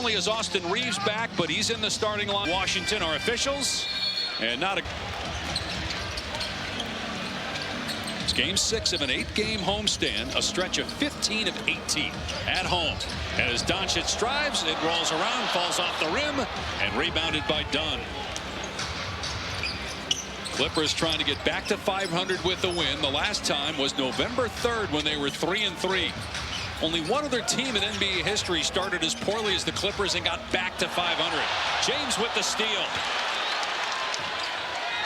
only is Austin Reeves back, but he's in the starting line. Washington are officials, and not a... It's game 6 of an 8-game homestand, a stretch of 15 of 18 at home. As Doncic drives, it rolls around, falls off the rim, and rebounded by Dunn. Clippers trying to get back to 500 with the win. The last time was November 3rd when they were 3-3. Only one other team in NBA history started as poorly as the Clippers and got back to 500. James with the steal.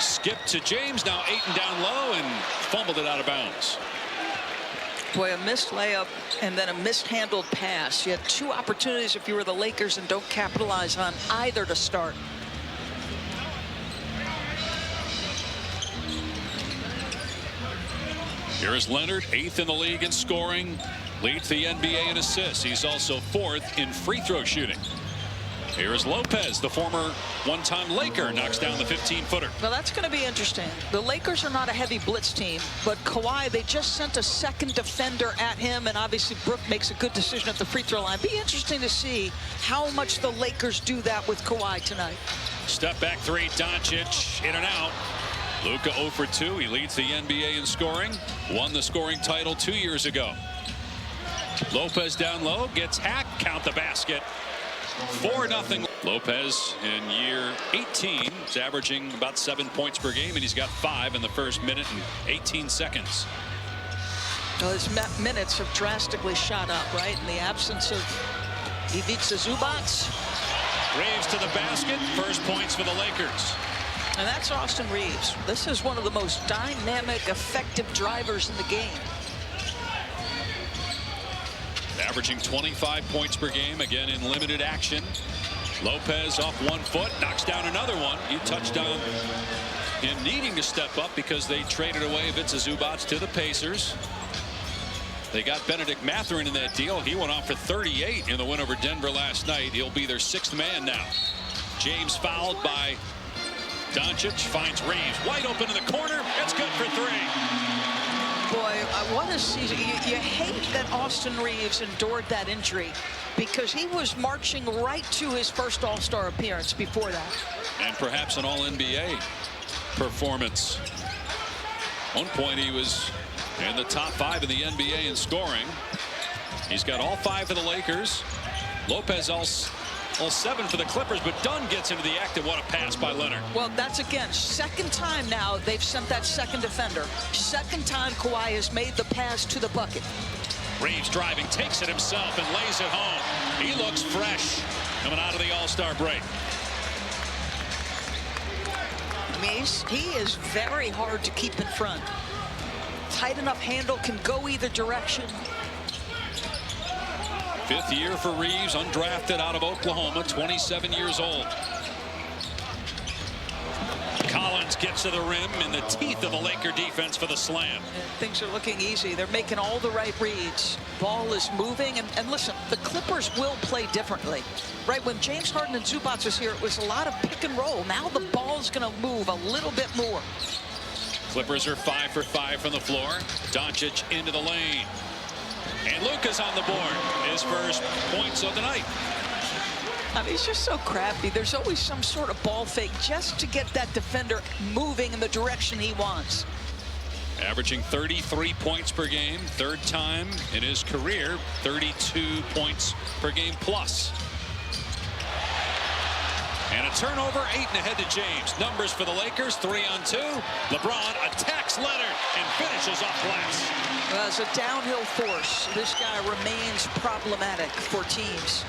Skip to James, now Ayton down low and fumbled it out of bounds. Boy, a missed layup and then a mishandled pass. You had 2 opportunities if you were the Lakers and don't capitalize on either to start. Here is Leonard, 8th in the league in scoring, leads the NBA in assists. He's also 4th in free throw shooting. Here is Lopez, the former one-time Laker, knocks down the 15-footer. Well, that's going to be interesting. The Lakers are not a heavy blitz team, but Kawhi, they just sent a second defender at him, and obviously Brook makes a good decision at the free throw line. Be interesting to see how much the Lakers do that with Kawhi tonight. Step back 3, Doncic, in and out. Luka 0 for 2. He leads the NBA in scoring. Won the scoring title 2 years ago. Lopez down low, gets hacked, count the basket. 4-0. Lopez in year 18 is averaging about 7 points per game, and he's got 5 in the first minute and 18 seconds. Well, his minutes have drastically shot up, right? In the absence of Ivica Zubac. Reeves to the basket. First points for the Lakers. And that's Austin Reeves. This is one of the most dynamic, effective drivers in the game. Averaging 25 points per game, again in limited action. Lopez off 1 foot, knocks down another one. You touched on him needing to step up because they traded away Ivica Zubac to the Pacers. They got Benedict Mathurin in that deal. He went off for 38 in the win over Denver last night. He'll be their 6th man now. James fouled by Doncic, finds Reeves wide open in the corner. It's good for 3. Boy, what a season. You hate that Austin Reeves endured that injury because he was marching right to his first All-Star appearance before that. And perhaps an All-NBA performance. One point he was in the top 5 in the NBA in scoring. He's got all 5 for the Lakers. Lopez all 7 for the Clippers, but Dunn gets into the act, and what a pass by Leonard. Well, that's again 2nd time now they've sent that second defender. 2nd time Kawhi has made the pass to the bucket. Reeves driving, takes it himself and lays it home. He looks fresh coming out of the All-Star break. I mean, he is very hard to keep in front. Tight enough handle, can go either direction. 5th year for Reeves, undrafted out of Oklahoma, 27 years old. Collins gets to the rim in the teeth of the Laker defense for the slam. And things are looking easy. They're making all the right reads. Ball is moving. And listen, the Clippers will play differently. Right, when James Harden and Zubac was here, it was a lot of pick and roll. Now the ball's going to move a little bit more. Clippers are 5 for 5 from the floor. Doncic into the lane. And Luka's on the board. His first points of the night. I mean, it's just so crafty. There's always some sort of ball fake just to get that defender moving in the direction he wants. Averaging 33 points per game. 3rd time in his career. 32 points per game plus. And a turnover, Ayton ahead to James. Numbers for the Lakers, 3-on-2. LeBron attacks Leonard and finishes off glass. Well, as a downhill force, this guy remains problematic for teams.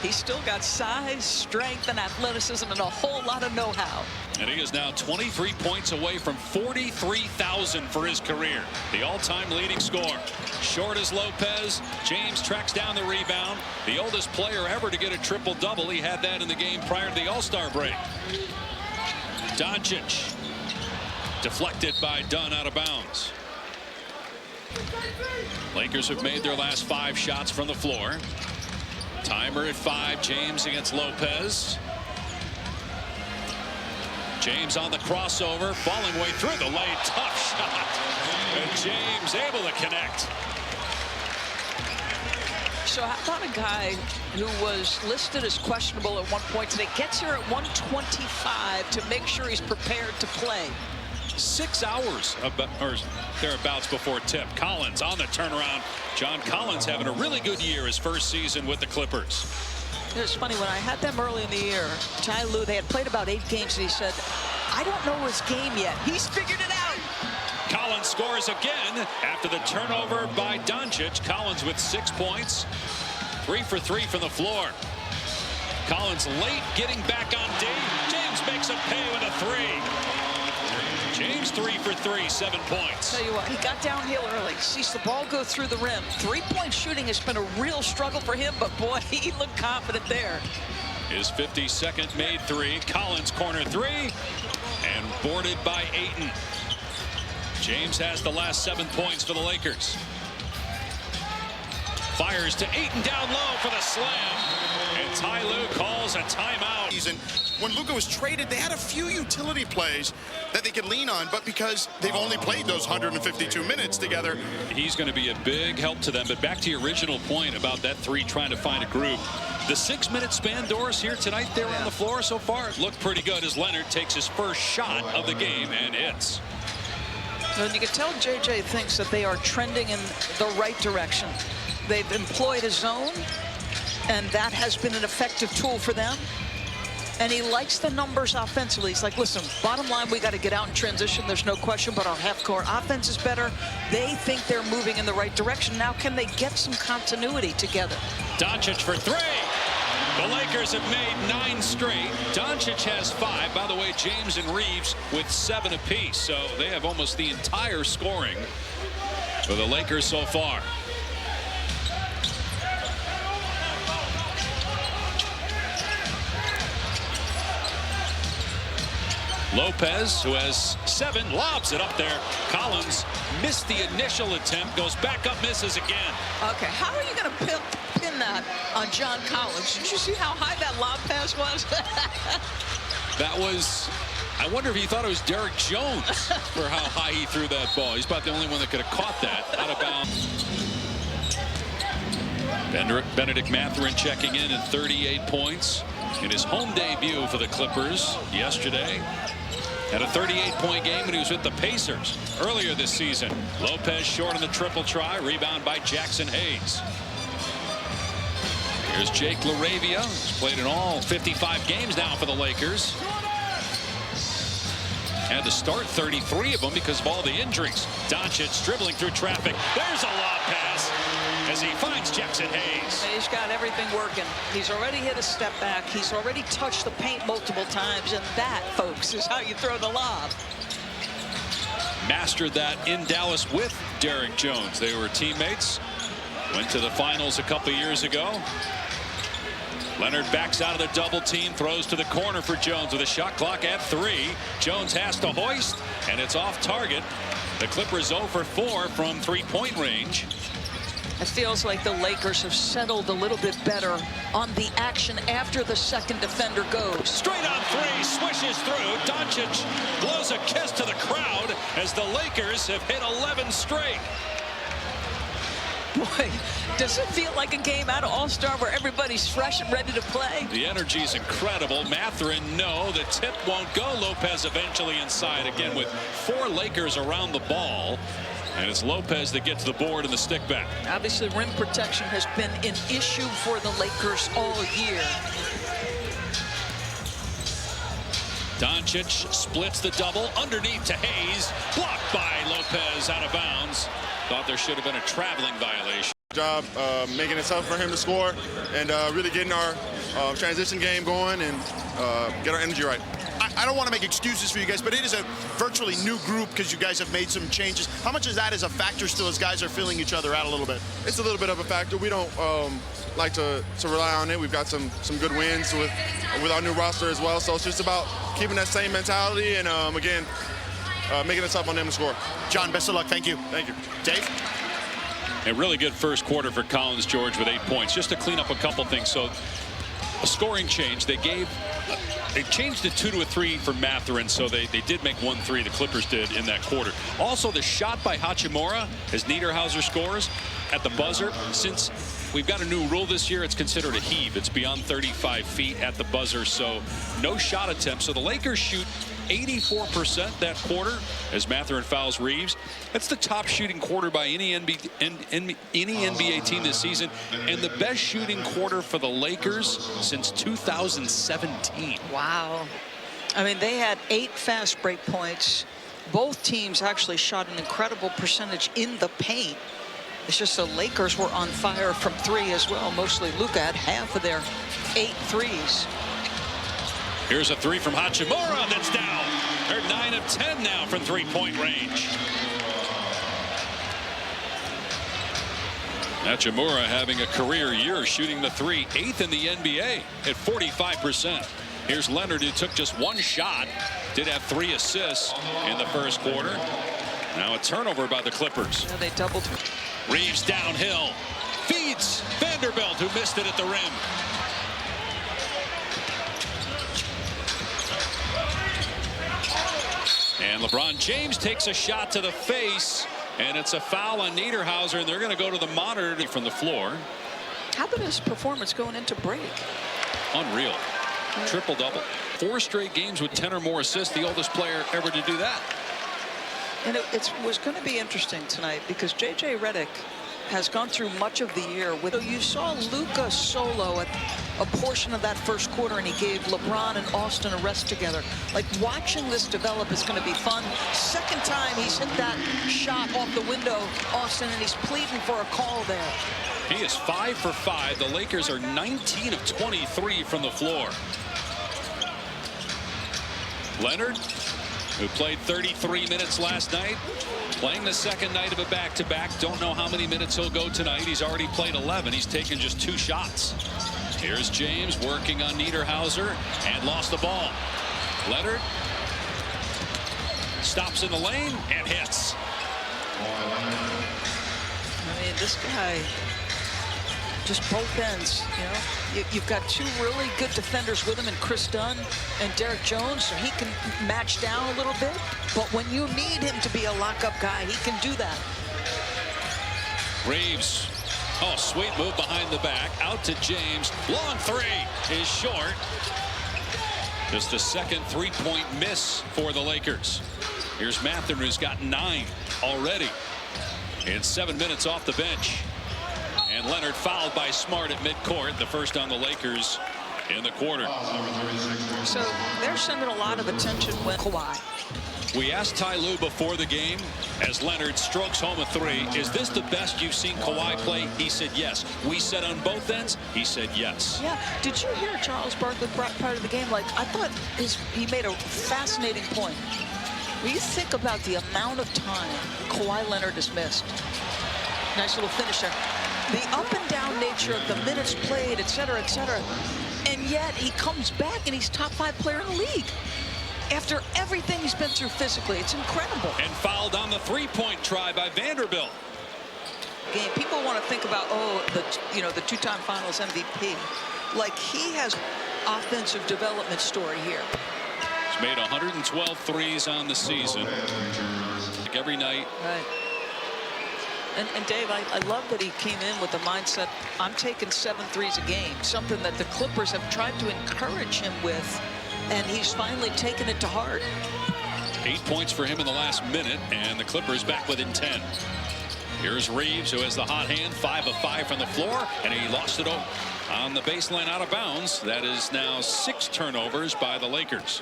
He's still got size, strength, and athleticism, and a whole lot of know-how. And he is now 23 points away from 43,000 for his career. The all-time leading scorer. Short as Lopez. James tracks down the rebound. The oldest player ever to get a triple-double. He had that in the game prior to the All-Star break. Doncic. Deflected by Dunn out of bounds. Lakers have made their last 5 shots from the floor. Timer at 5. James against Lopez. James on the crossover, falling way through the lane. Tough shot. And James able to connect. So how about a guy who was listed as questionable at one point today gets here at 1:25 to make sure he's prepared to play. 6 hours or thereabouts before tip. Collins on the turnaround. John Collins having a really good year his first season with the Clippers. It was funny when I had them early in the year. Ty Lue, they had played about 8 games, and he said, "I don't know his game yet. He's figured it out." Collins scores again after the turnover by Doncic. Collins with 6 points, 3 for 3 from the floor. Collins late getting back on Dave. James makes him pay with a 3. James 3 for 3, 7 points. Tell you what, he got downhill early, sees the ball go through the rim. 3-point shooting has been a real struggle for him, but boy, he looked confident there. His 52nd made 3. Collins corner 3 and boarded by Ayton. James has the last 7 points for the Lakers. Fires to Ayton down low for the slam. And Ty Lue calls a timeout. When Luka was traded, they had a few utility plays that they could lean on, but because they've only played those 152 minutes together. He's going to be a big help to them. But back to your original point about that 3 trying to find a group. The 6-minute span, Doris, here tonight, they're on the floor so far. It looked pretty good as Leonard takes his first shot of the game and hits. And you can tell JJ thinks that they are trending in the right direction. They've employed a zone, and that has been an effective tool for them. And he likes the numbers offensively. He's like, listen, bottom line, we got to get out in transition. There's no question, but our half-court offense is better. They think they're moving in the right direction. Now, can they get some continuity together? Doncic for 3. The Lakers have made 9 straight. Doncic has 5. By the way, James and Reeves with 7 apiece. So they have almost the entire scoring for the Lakers so far. Lopez, who has 7, lobs it up there. Collins missed the initial attempt, goes back up, misses again. Okay, how are you going to pin that on John Collins? Did you see how high that lob pass was? That was, I wonder if he thought it was Derek Jones for how high he threw that ball. He's about the only one that could have caught that out of bounds. Benedict Mathurin checking in at 38 points in his home debut for the Clippers yesterday. Had a 38-point game when he was with the Pacers earlier this season. Lopez short on the triple try. Rebound by Jackson Hayes. Here's Jake LaRavia, who's played in all 55 games now for the Lakers. Had to start 33 of them because of all the injuries. Doncic dribbling through traffic. There's a lob pass as he finds Jackson Hayes. He's got everything working. He's already hit a step back. He's already touched the paint multiple times. And that, folks, is how you throw the lob. Mastered that in Dallas with Derek Jones. They were teammates. Went to the finals a couple years ago. Leonard backs out of the double team, throws to the corner for Jones with a shot clock at 3. Jones has to hoist, and it's off target. The Clippers 0 for 4 from 3-point range. It feels like the Lakers have settled a little bit better on the action after the second defender goes. Straight on 3, swishes through. Doncic blows a kiss to the crowd as the Lakers have hit 11 straight. Boy, does it feel like a game out of All-Star where everybody's fresh and ready to play? The energy is incredible. Mathurin, no, the tip won't go. Lopez eventually inside again with 4 Lakers around the ball. And it's Lopez that gets the board and the stick back. Obviously, rim protection has been an issue for the Lakers all year. Doncic splits the double underneath to Hayes. Blocked by Lopez out of bounds. Thought there should have been a traveling violation. Job making it tough for him to score and really getting our transition game going and get our energy right. I don't want to make excuses for you guys, but it is a virtually new group because you guys have made some changes. How much is that as a factor still as guys are feeling each other out a little bit? It's a little bit of a factor. We don't like to rely on it. We've got some good wins with our new roster as well. So it's just about keeping that same mentality and, again, making it tough on them to score. John, best of luck. Thank you. Thank you. Dave? A really good first quarter for Collins, George, with 8 points. Just to clean up a couple things. So a scoring change. They changed it 2 to a 3 for Mathurin, so they did make 1 3. The Clippers did in that quarter. Also, the shot by Hachimura, as Niederhauser scores at the buzzer, since We've got a new rule this year. It's considered a heave. It's beyond 35 feet at the buzzer, so no shot attempt. So the Lakers shoot 84% that quarter as Mathurin fouls Reeves. That's the top shooting quarter by any NBA team this season, and the best shooting quarter for the Lakers since 2017. Wow. I mean, they had 8 fast break points. Both teams actually shot an incredible percentage in the paint. It's just the Lakers were on fire from 3 as well. Mostly Luka had half of their 8 threes. Here's a 3 from Hachimura that's down. They're 9 of 10 now from three-point range. Hachimura having a career year shooting the 3, 8th in the NBA at 45%. Here's Leonard, who took just 1 shot, did have 3 assists in the first quarter. Now a turnover by the Clippers. Yeah, they doubled. Reeves downhill, feeds Vanderbilt, who missed it at the rim. And LeBron James takes a shot to the face, and it's a foul on Niederhauser, and they're going to go to the monitor from the floor. How about his performance going into break? Unreal. Triple-double. 4 straight games with 10 or more assists, the oldest player ever to do that. And it was going to be interesting tonight because J.J. Redick has gone through much of the year with. So you saw Luka solo at a portion of that first quarter, and he gave LeBron and Austin a rest together. Like, watching this develop is going to be fun. Second time he's hit that shot off the window, Austin, and he's pleading for a call there. He is 5 for 5. The Lakers are 19 of 23 from the floor. Leonard, who played 33 minutes last night, playing the second night of a back-to-back. Don't know how many minutes he'll go tonight. He's already played 11. He's taken just 2 shots. Here's James working on Niederhauser and lost the ball. Leonard stops in the lane and hits. I mean, this guy, just both ends, you know. You've got 2 really good defenders with him, and Chris Dunn and Derek Jones, so he can match down a little bit. But when you need him to be a lockup guy, he can do that. Reeves. Oh, sweet move behind the back. Out to James. Long 3 is short. Just a second 3-point miss for the Lakers. Here's Mathurin, who's got 9 already. And 7 minutes off the bench. And Leonard fouled by Smart at midcourt, the first on the Lakers in the quarter. So they're sending a lot of attention with Kawhi. We asked Ty Lue before the game, as Leonard strokes home a 3, is this the best you've seen Kawhi play? He said yes. We said on both ends, he said yes. Yeah. Did you hear Charles Barkley prior to the game? Like, I thought he made a fascinating point. When you think about the amount of time Kawhi Leonard has missed. Nice little finish there. The up and down nature of the minutes played, et cetera, and yet he comes back and he's top 5 player in the league after everything he's been through physically. It's incredible. And fouled on the 3-point try by Vanderbilt. Game. People want to think about, oh, the 2-time Finals MVP. Like, he has offensive development story here. He's made 112 threes on the season. Like every night. Right. And Dave, I love that he came in with the mindset, I'm taking 7 threes a game, something that the Clippers have tried to encourage him with, and he's finally taken it to heart. 8 points for him in the last minute, and the Clippers back within 10. Here's Reeves, who has the hot hand, 5 of 5 from the floor, and he lost it on the baseline out of bounds. That is now 6 turnovers by the Lakers.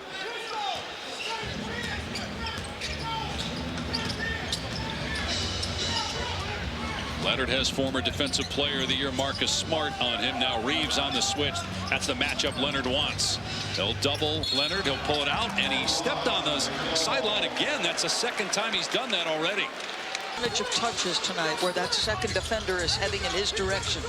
Leonard has former Defensive Player of the Year Marcus Smart on him. Now Reeves on the switch. That's the matchup Leonard wants. He'll double Leonard. He'll pull it out, and he stepped on the sideline again. That's the second time he's done that already. Of touches tonight where that second defender is heading in his direction.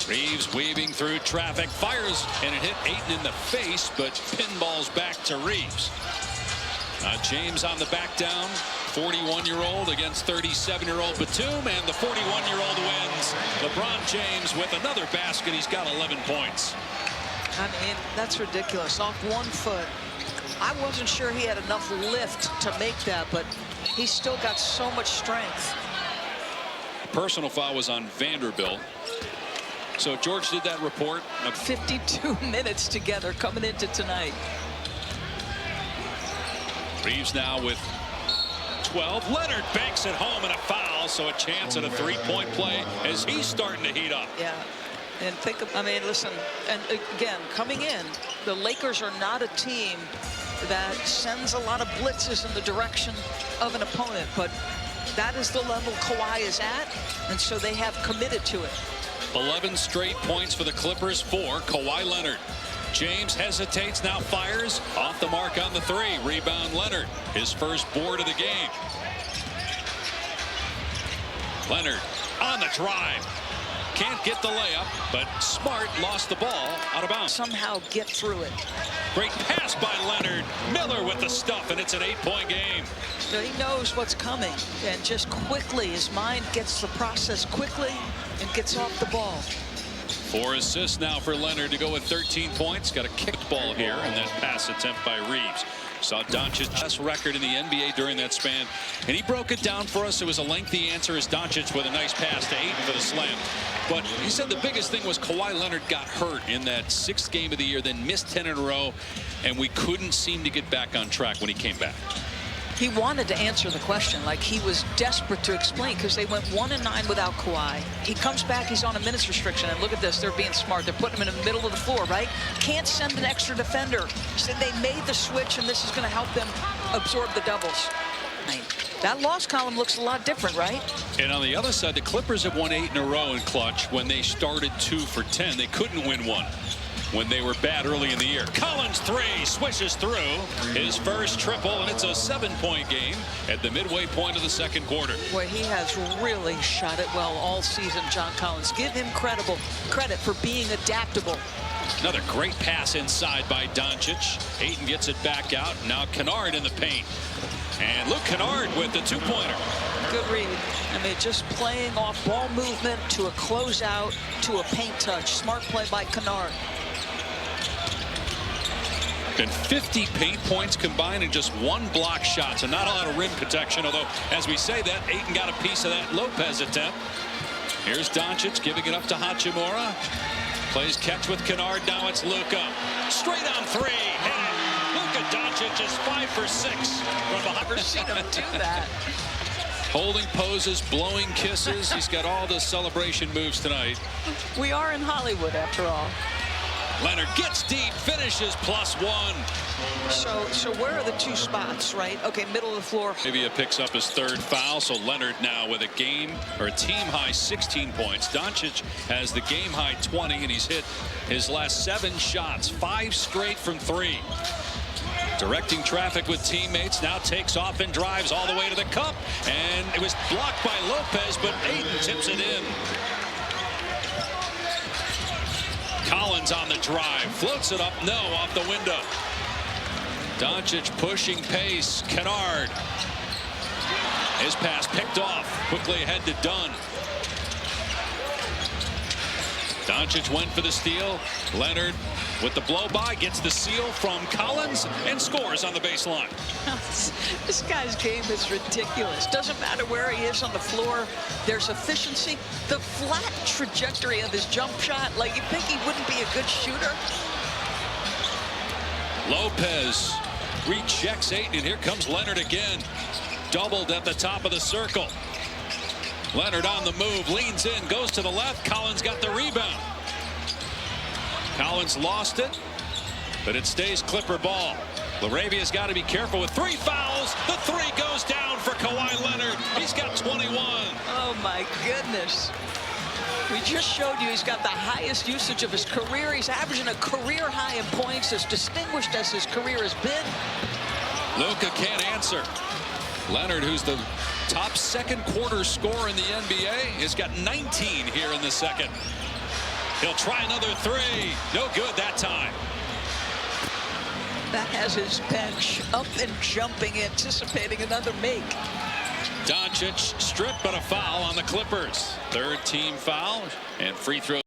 Reeves weaving through traffic, fires, and it hit Ayton in the face, but pinballs back to Reeves. James on the back down. 41-year-old against 37-year-old Batum, and the 41-year-old wins. LeBron James with another basket. He's got 11 points. I mean, that's ridiculous. Off 1 foot. I wasn't sure he had enough lift to make that, but he's still got so much strength. Personal foul was on Vanderbilt. So George did that report. 52 minutes together coming into tonight. Reeves now with 12. Leonard banks it home and a foul, so a chance at a three-point play as he's starting to heat up. Yeah. And think of, I mean, listen, and again, coming in, the Lakers are not a team that sends a lot of blitzes in the direction of an opponent, but that is the level Kawhi is at, and so they have committed to it. 11 straight points for the Clippers for Kawhi Leonard. James hesitates, now fires off the mark on the three. Rebound Leonard, his first board of the game. Leonard on the drive. Can't get the layup, but Smart lost the ball out of bounds. Somehow get through it. Great pass by Leonard. Miller with the stuff, and it's an 8-point game. So he knows what's coming, and just quickly, his mind gets the process quickly and gets off the ball. 4 assists now for Leonard to go with 13 points. Got a kicked ball here, and that pass attempt by Reeves. Saw Doncic's best record in the NBA during that span, and he broke it down for us. It was a lengthy answer as Doncic with a nice pass to Ayton for the slam. But he said the biggest thing was Kawhi Leonard got hurt in that 6th game of the year, then missed 10 in a row, and we couldn't seem to get back on track when he came back. He wanted to answer the question, like he was desperate to explain, because they went 1-9 without Kawhi. He comes back, he's on a minutes restriction, and look at this, they're being smart. They're putting him in the middle of the floor, right? Can't send an extra defender. He said they made the switch, and this is going to help them absorb the doubles. That loss column looks a lot different, right? And on the other side, the Clippers have won 8 in a row in clutch when they started 2 for 10. They couldn't win one when they were bad early in the year. Collins 3 swishes through his first triple, and it's a 7-point game at the midway point of the second quarter. Boy, he has really shot it well all season, John Collins. Give him credit for being adaptable. Another great pass inside by Doncic. Ayton gets it back out. Now Kennard in the paint. And Luke Kennard with the 2-pointer. Good read. I mean, just playing off ball movement to a closeout to a paint touch. Smart play by Kennard. And 50 paint points combined and just 1 block shot. So not a lot of rim protection, although as we say that, Ayton got a piece of that Lopez attempt. Here's Doncic giving it up to Hachimura. Plays catch with Kennard. Now it's Luka. Straight on 3. Hit it. Luka Doncic is 5 for 6 from behind. Never seen him do that. Holding poses, blowing kisses. He's got all the celebration moves tonight. We are in Hollywood after all. Leonard gets deep, finishes +1. So where are the 2 spots, right? Okay, middle of the floor. Avia picks up his 3rd foul, so Leonard now with a team-high 16 points. Doncic has the game-high 20, and he's hit his last 7 shots, 5 straight from 3. Directing traffic with teammates, now takes off and drives all the way to the cup, and it was blocked by Lopez, but Ayton tips it in. Collins on the drive, floats it up, no, off the window. Doncic pushing pace, Kennard. His pass picked off, quickly ahead to Dunn. Doncic went for the steal. Leonard with the blow by, gets the seal from Collins and scores on the baseline. This guy's game is ridiculous. Doesn't matter where he is on the floor. There's efficiency. The flat trajectory of his jump shot, like you think he wouldn't be a good shooter. Lopez rejects Ayton, and here comes Leonard again. Doubled at the top of the circle. Leonard on the move, leans in, goes to the left. Collins got the rebound. Collins lost it, but it stays Clipper ball. Laravia's got to be careful with 3 fouls. The 3 goes down for Kawhi Leonard. He's got 21. Oh, my goodness. We just showed you he's got the highest usage of his career. He's averaging a career high in points, as distinguished as his career has been. Luka can't answer. Leonard, who's the top second quarter scorer in the NBA, has got 19 here in the second. He'll try another 3. No good that time. That has his bench up and jumping, anticipating another make. Doncic stripped, but a foul on the Clippers. 3rd team foul and free throw.